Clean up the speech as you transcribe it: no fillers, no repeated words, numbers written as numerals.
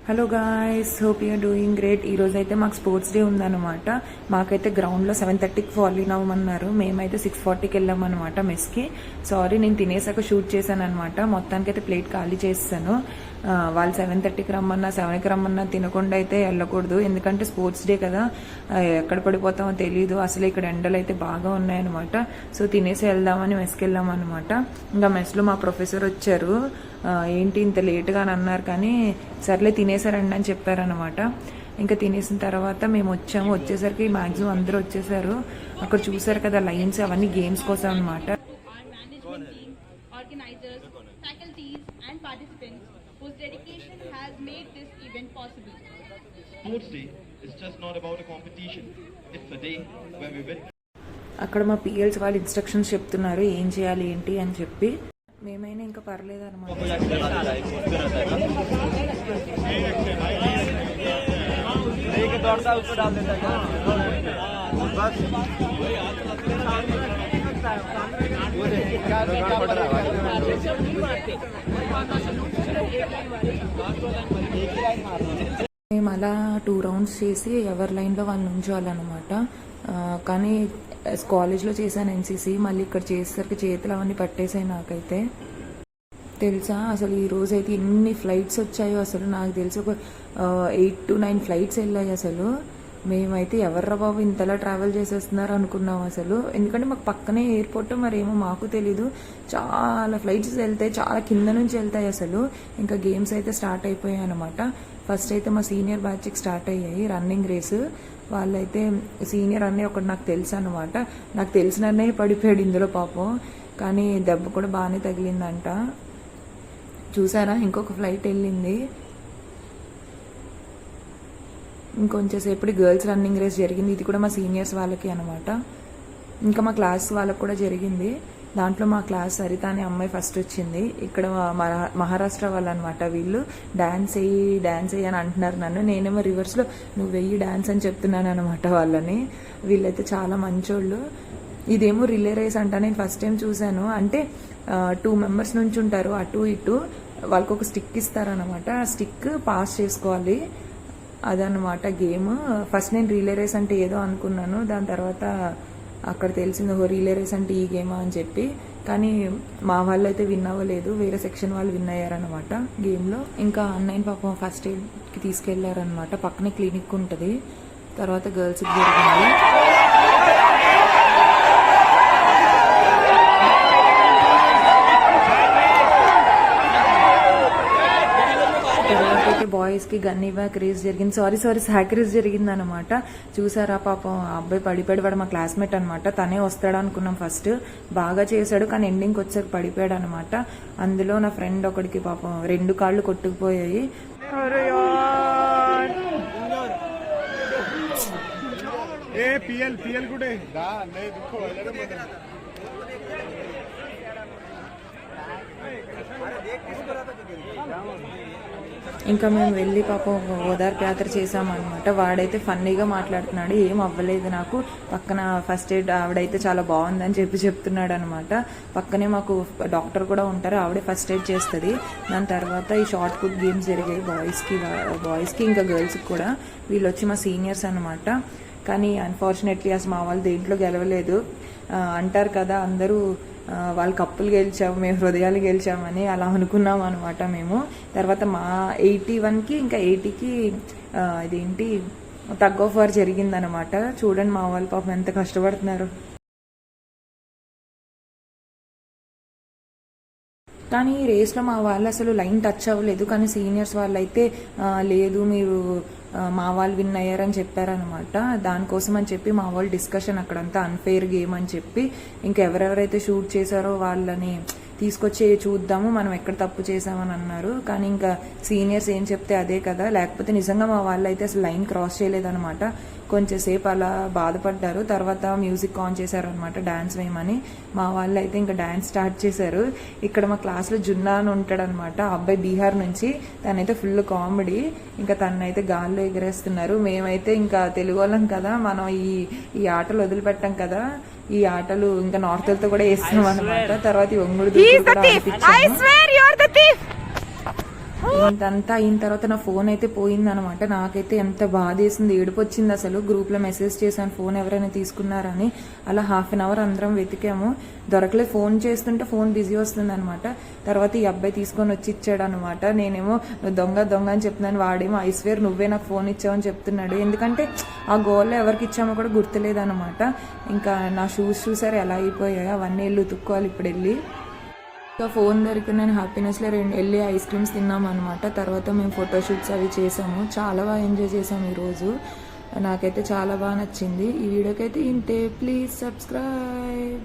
Hello guys, hope you are doing great. ఈ రోజు అయితే మాకు స్పోర్ట్స్ డే ఉందన్నమాట. మాకైతే గ్రౌండ్లో 7:30కి ఫాలోయిన్ అవ్వమన్నారు. మేమైతే 6:40కి వెళ్ళామన్నమాట మెస్కి. సారీ, నేను తినేసాక షూట్ చేశాను అనమాట. మొత్తానికైతే ప్లేట్ ఖాళీ చేస్తాను. వాళ్ళు 7:30కి రమ్మన్నా 7కి రమ్మన్నా తినకుండా అయితే వెళ్ళకూడదు, ఎందుకంటే స్పోర్ట్స్ డే కదా, ఎక్కడ పడిపోతామో తెలీదు. అసలు ఇక్కడ ఎండలు అయితే బాగా ఉన్నాయన్నమాట. సో తినేసి వెళ్దామని మెస్కి వెళ్ళామన్నమాట. ఇంకా మెస్లో మా ప్రొఫెసర్ వచ్చారు. ఏంటి ఇంత లేట్గా అని అన్నారు, కానీ సర్లే తినేసారండి అని చెప్పారనమాట. ఇంకా తినేసిన తర్వాత మేము వచ్చేసరికి మ్యాక్సిమం అందరూ వచ్చేసారు. అక్కడ చూసారు కదా లైన్స్, అవన్నీ గేమ్స్ కోసం అనమాట. అక్కడ మా పిఎల్స్ వాళ్ళు ఇన్స్ట్రక్షన్స్ చెప్తున్నారు ఏం చేయాలి ఏంటి అని చెప్పి. మేమైనా ఇంకా పర్లేదు అనమాట. మేము అలా 2 రౌండ్స్ చేసి ఎవరి లైన్లో వాళ్ళు నుంచోవాలన్నమాట. కానీ కాలేజ్లో చేశాను ఎన్సీసీ, మళ్ళీ ఇక్కడ చేసేసరికి చేతులు అవన్నీ పట్టేసాయి నాకైతే. తెలుసా అసలు ఈ రోజు అయితే ఎన్ని ఫ్లైట్స్ వచ్చాయో అసలు నాకు తెలిసి ఒక 8 to 9 ఫ్లైట్స్ వెళ్ళాయి అసలు. మేమైతే ఎవర్రా బాబు ఇంతలా ట్రావెల్ చేసేస్తున్నారు అనుకున్నాం అసలు, ఎందుకంటే మాకు పక్కనే ఎయిర్పోర్ట్, మరేమో మాకు తెలీదు. చాలా ఫ్లైట్స్ వెళ్తాయి, చాలా కింద నుంచి వెళ్తాయి అసలు. ఇంకా గేమ్స్ అయితే స్టార్ట్ అయిపోయాయి అనమాట. ఫస్ట్ అయితే మా సీనియర్ బ్యాచ్కి స్టార్ట్ అయ్యాయి రన్నింగ్ రేసు. వాళ్ళైతే సీనియర్ అన్నయ్య ఒకటి నాకు తెలుసు అనమాట. నాకు తెలిసిన అన్నయ్య పడిపోయాడు ఇందులో పాపం, కానీ దెబ్బ కూడా బాగానే తగిలిందంట. చూసారా, ఇంకొక ఫ్లైట్ వెళ్ళింది. ఇంకొంచెంసేపటి గర్ల్స్ రన్నింగ్ రేస్ జరిగింది. ఇది కూడా మా సీనియర్స్ వాళ్ళకి అనమాట. ఇంకా మా క్లాస్ వాళ్ళకి కూడా జరిగింది. దాంట్లో మా క్లాస్ సరిత అనే అమ్మాయి ఫస్ట్ వచ్చింది. ఇక్కడ మహారాష్ట్ర వాళ్ళు అనమాట. వీళ్ళు డాన్స్ వేయి అని అంటున్నారు నన్ను. నేనేమో రివర్స్లో నువ్వు వెయ్యి డాన్స్ అని చెప్తున్నాను అనమాట వాళ్ళని. వీళ్ళైతే చాలా మంచోళ్ళు. ఇదేమో రిలే రేస్ అంట. నేను ఫస్ట్ టైం చూశాను. అంటే 2 మెంబర్స్ నుంచి ఉంటారు, అటు ఇటు. వాళ్ళకి ఒక స్టిక్ ఇస్తారనమాట. ఆ స్టిక్ పాస్ చేసుకోవాలి, అదనమాట గేమ్. ఫస్ట్ నేను రిలే రేస్ అంటే ఏదో అనుకున్నాను, దాని తర్వాత అక్కడ తెలిసింది ఓ రిలే రేస్ అంటే ఈ గేమా అని చెప్పి. కానీ మా వాళ్ళు అయితే విన్ అవ్వలేదు, వేరే సెక్షన్ వాళ్ళు విన్ అయ్యారనమాట గేమ్లో. ఇంకా అన్నయ్య పాపం ఫస్ట్ ఎయిడ్కి తీసుకెళ్లారనమాట. పక్కనే క్లినిక్ ఉంటుంది. తర్వాత గర్ల్స్కి జరిగింది. బాయ్స్కి గన్నీ బ్యాక్ రేస్ జరిగింది. సారీ సాక్ రేస్ జరిగింది అనమాట. చూసారా పాపం ఆ అబ్బాయి పడిపోయాడు. వాడు మా క్లాస్మేట్ అనమాట. తనే వస్తాడు అనుకున్నాం ఫస్ట్. బాగా చేశాడు, కానీ ఎండింగ్కి వచ్చాక పడిపోయాడు అనమాట. అందులో నా ఫ్రెండ్ ఒకడికి పాపం 2 కాళ్ళు కొట్టుకుపోయాయి. ఇంకా మేము వెళ్ళి పాపం ఓదార్పు యాత్ర చేసామన్నమాట. వాడైతే ఫన్నీగా మాట్లాడుతున్నాడు, ఏం అవ్వలేదు నాకు. పక్కన ఫస్ట్ ఎయిడ్ ఆవిడైతే చాలా బాగుందని చెప్తున్నాడు అనమాట. పక్కనే మాకు డాక్టర్ కూడా ఉంటారు, ఆవిడే ఫస్ట్ ఎయిడ్ చేస్తుంది. దాని తర్వాత ఈ షార్ట్ పుట్ గేమ్స్ జరిగాయి బాయ్స్కి ఇంకా గర్ల్స్కి కూడా. వీళ్ళు వచ్చి మా సీనియర్స్ అనమాట. కానీ అన్ఫార్చునేట్లీ అసలు మా వాళ్ళు దేంట్లో గెలవలేదు. అంటారు కదా అందరూ, వాళ్ళు కప్పులు గెలిచాము, మేము హృదయాలు గెలిచామని అలా అనుకున్నాం అనమాట మేము. తర్వాత మా 81కి ఇంకా 80కి ఇదేంటి టగ్ ఆఫ్ వార్ జరిగిందనమాట. చూడండి మా వాళ్ళు పాపం ఎంత కష్టపడుతున్నారు. కానీ ఈ రేస్లో మా వాళ్ళు అసలు లైన్ టచ్ అవ్వలేదు. కానీ సీనియర్స్ వాళ్ళు అయితే లేదు మీరు మా వాళ్ళు విన్ అయ్యారని చెప్పారనమాట. దానికోసం అని చెప్పి మా వాళ్ళు డిస్కషన్ అక్కడంతా అన్ఫెయిర్ గేమ్ అని చెప్పి ఇంకెవరెవరైతే షూట్ చేశారో వాళ్ళని తీసుకొచ్చి చూద్దాము మనం ఎక్కడ తప్పు చేసామని అన్నారు. కానీ ఇంకా సీనియర్స్ ఏం చెప్తే అదే కదా, లేకపోతే నిజంగా మా వాళ్ళు అయితే అసలు లైన్ క్రాస్ చేయలేదనమాట. కొంచెంసేపు అలా బాధపడ్డారు. తర్వాత మ్యూజిక్ ఆన్ చేశారనమాట డాన్స్ వేయమని. మా వాళ్ళు అయితే ఇంకా డాన్స్ స్టార్ట్ చేశారు. ఇక్కడ మా క్లాస్లో జున్నా అని ఉంటాడనమాట, అబ్బాయి బీహార్ నుంచి. తనైతే ఫుల్ కామెడీ. ఇంకా తనైతే గాల్లో ఎగరేస్తున్నారు. మేమైతే ఇంకా తెలుగు వాళ్ళం కదా, మనం ఈ ఆటలు వదిలిపెట్టాం కదా, ఈ ఆటలు ఇంకా నార్త్లతో కూడా వేస్తున్నాం అనమాట. తర్వాత ఒంగుడు ఇంతంతా అయిన తర్వాత నా ఫోన్ అయితే పోయిందనమాట. నాకైతే ఎంత బాధ వేసింది, ఏడుపు వచ్చింది అసలు. గ్రూప్లో మెసేజ్ చేశాను ఫోన్ ఎవరైనా తీసుకున్నారని. అలా హాఫ్ అన్ అవర్ అందరం వెతికాము, దొరకలేదు. ఫోన్ చేస్తుంటే ఫోన్ బిజీ వస్తుంది అనమాట. తర్వాత ఈ అబ్బాయి తీసుకొని వచ్చి ఇచ్చాడు అనమాట. నేనేమో దొంగ దొంగ అని చెప్తున్నాను, వాడేమో ఐస్వేర్ నువ్వే నాకు ఫోన్ ఇచ్చావని చెప్తున్నాడు. ఎందుకంటే ఆ గోల్లో ఎవరికి ఇచ్చామో కూడా గుర్తులేదు అనమాట. ఇంకా నా షూస్ చూసారు ఎలా అయిపోయాయి, అవన్నీ వెళ్ళి ఉతుక్కోవాలి ఇప్పుడు వెళ్ళి. ఇంకా ఫోన్ దొరికిన నేను హ్యాపీనెస్లో వెళ్ళి ఐస్ క్రీమ్స్ తిన్నాం అనమాట. తర్వాత మేము ఫోటోషూట్స్ అవి చేసాము, చాలా బాగా ఎంజాయ్ చేసాము ఈరోజు. నాకైతే చాలా బాగా నచ్చింది. ఈ వీడియోకి అయితే ఇంతే. Please subscribe.